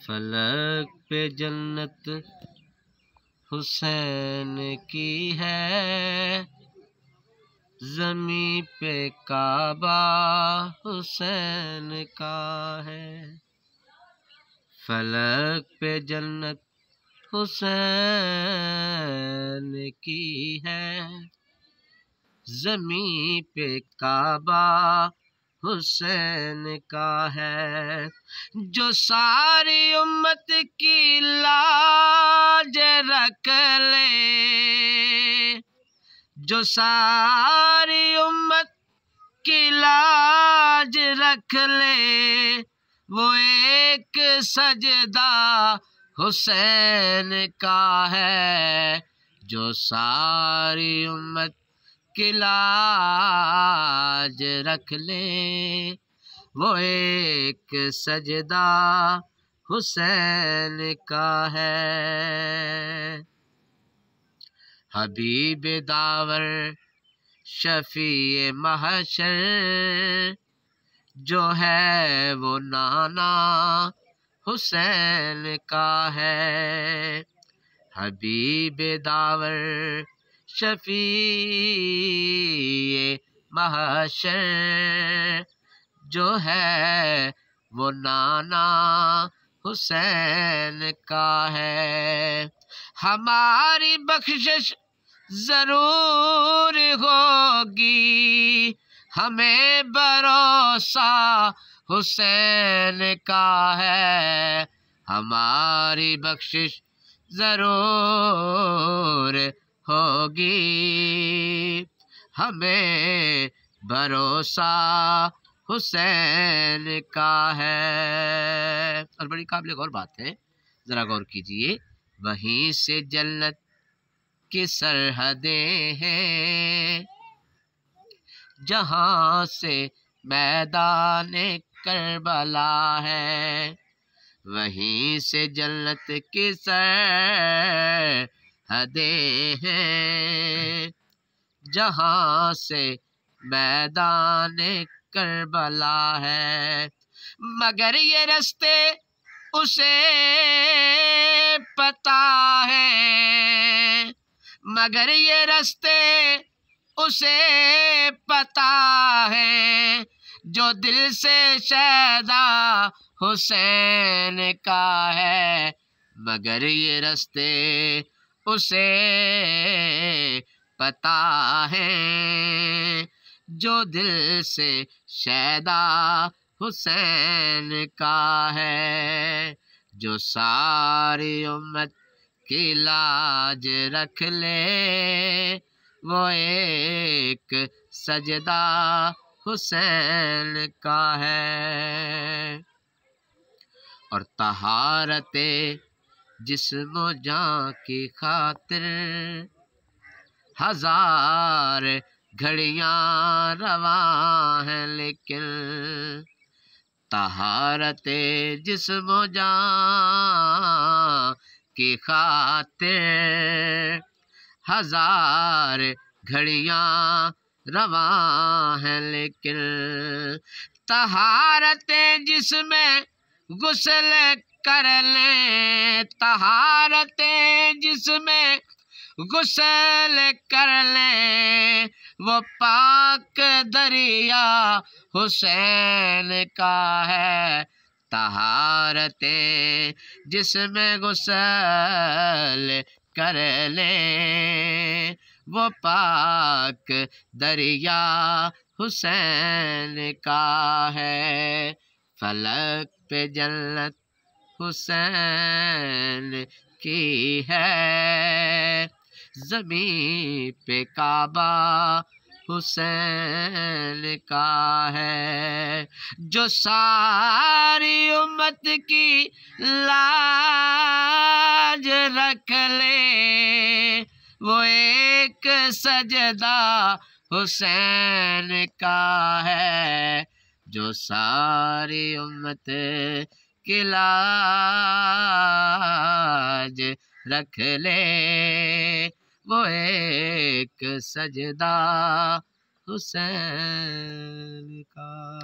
فلک پہ جنت حسین کی ہے، زمیں پہ کعبہ حسین کا ہے۔ فلک پہ جنت حسین کی ہے، زمیں پہ کعبہ حسین کا ہے۔ جو ساری امت کی لاج رکھ لے، جو ساری امت کی لاج رکھ لے، وہ ایک سجدہ حسین کا ہے۔ جو ساری امت کی لاج رکھ لے، وہ ایک سجدہ حسین کا ہے۔ حبیب داور شفیع محشر جو ہے وہ نانا حسین کا ہے۔ حبیب داور شفیع محشر جو ہے وہ نانا حسین کا ہے۔ ہماری بخشش ضرور ہوگی، ہمیں بھروسہ حسین کا ہے۔ ہماری بخشش ضرور ہوگی، ہمیں بھروسہ حسین کا ہے۔ اور بڑی قابل غور بات ہے، ذرا غور کیجئے۔ وہیں سے جنت کی سرحدیں ہیں، جہاں سے میدان کربلا ہے۔ وہیں سے جنت کی سرحدیں ہیں، جہاں سے میدان کربلا ہے۔ مگر یہ رستے اسے پتہ ہے، مگر یہ رستے اسے پتہ ہے، جو دل سے شیدا حسین کا ہے۔ مگر یہ رستے اسے پتہ ہے، جو دل سے شیدا حسین کا ہے۔ جو ساری امت کی لاج رکھ لے، وہ ایک سجدہ حسین کا ہے۔ اور طہارت جسم و جاں کی خاطر ہزار گھڑیاں رواں ہیں، لیکن طہارت جسم و جاں کی خاطر ہزار گھڑیاں رواں ہیں، لیکن طہارت جسم غسل کر لیں، طہارت جسم غسل کر لیں، وہ پاک دریا حسین کا ہے۔ طہارت جسم غسل کر لیں، وہ پاک دریا حسین کا ہے۔ فلک پہ جنت حسین کی ہے، زمیں پہ کعبہ حسین کا ہے۔ جو ساری امت کی لاج رکھ لے، وہ ایک سجدہ حسین کا ہے۔ جو ساری امت کی لاج رکھ لے، وہ ایک سجدہ حسین کا